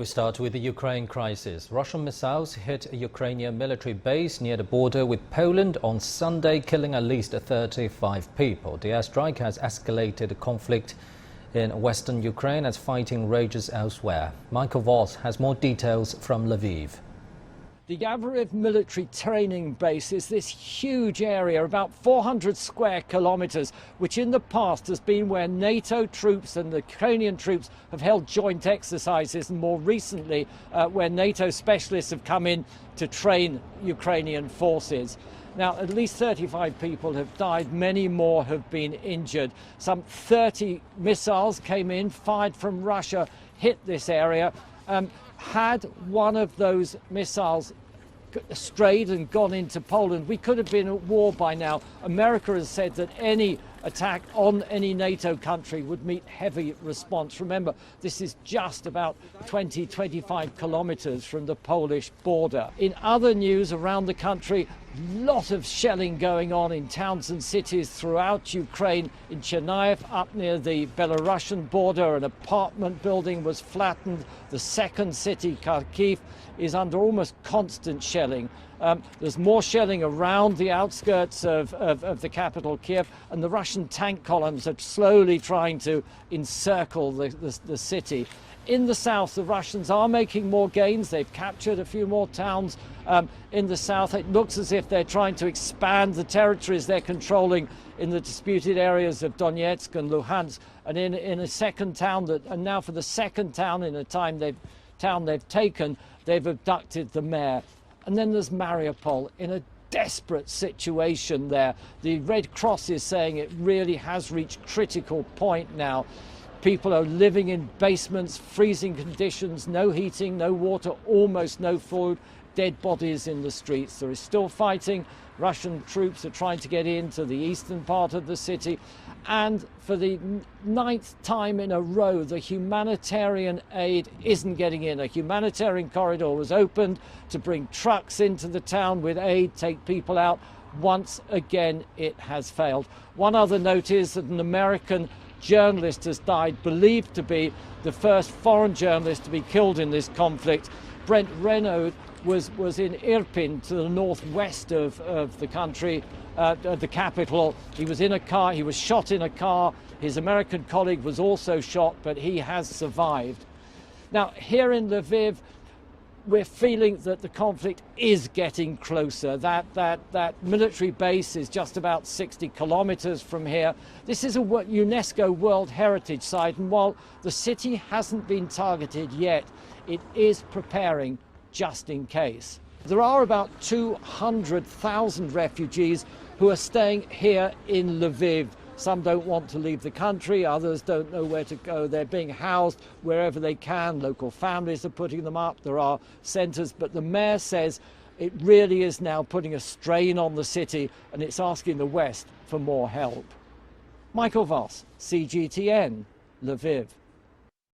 We start with the Ukraine crisis. Russian missiles hit a Ukrainian military base near the border with Poland on Sunday, killing at least 35 people. The airstrike has escalated the conflict in western Ukraine as fighting rages elsewhere. Michael Voss has more details from Lviv. The Lviv military training base is this huge area, about 400 square kilometers, which in the past has been where NATO troops and the Ukrainian troops have held joint exercises, and more recently where NATO specialists have come in to train Ukrainian forces. Now, at least 35 people have died, many more have been injured. Some 30 missiles came in, fired from Russia, hit this area. Had one of those missiles strayed and gone into Poland, we could have been at war by now. America has said that any attack on any NATO country would meet heavy response. Remember, this is just about 20-25 kilometers from the Polish border. In other news around the country, lot of shelling going on in towns and cities throughout Ukraine. In Chernihiv, up near the Belarusian border, an apartment building was flattened. The second city, Kharkiv, is under almost constant shelling. There's more shelling around the outskirts of the capital, Kiev, and the Russian tank columns are slowly trying to encircle the city. In the south, the Russians are making more gains. They've captured a few more towns in the south. It looks as if they're trying to expand the territories they're controlling in the disputed areas of Donetsk and Luhansk. And in a second town, and now for the second town in a town they've taken, they've abducted the mayor. And then there's Mariupol, in a desperate situation there. The Red Cross is saying it really has reached critical point now. People are living in basements, freezing conditions, no heating, no water, almost no food, dead bodies in the streets. There is still fighting. Russian troops are trying to get into the eastern part of the city. And for the 9th time in a row, the humanitarian aid isn't getting in. A humanitarian corridor was opened to bring trucks into the town with aid, take people out. Once again, it has failed. One other note is that an American journalist has died, believed to be the first foreign journalist to be killed in this conflict. Brent Renaud was in Irpin, to the northwest of the country, the capital. He was in a car, he was shot in a car. His American colleague was also shot, but he has survived. Now, here in Lviv, we're feeling that the conflict is getting closer. That military base is just about 60 kilometers from here. This is a UNESCO World Heritage Site, and while the city hasn't been targeted yet, it is preparing just in case. There are about 200,000 refugees who are staying here in Lviv. Some don't want to leave the country, others don't know where to go. They're being housed wherever they can. Local families are putting them up. There are centres, but the mayor says it really is now putting a strain on the city, and it's asking the West for more help. Michael Voss, CGTN, Lviv.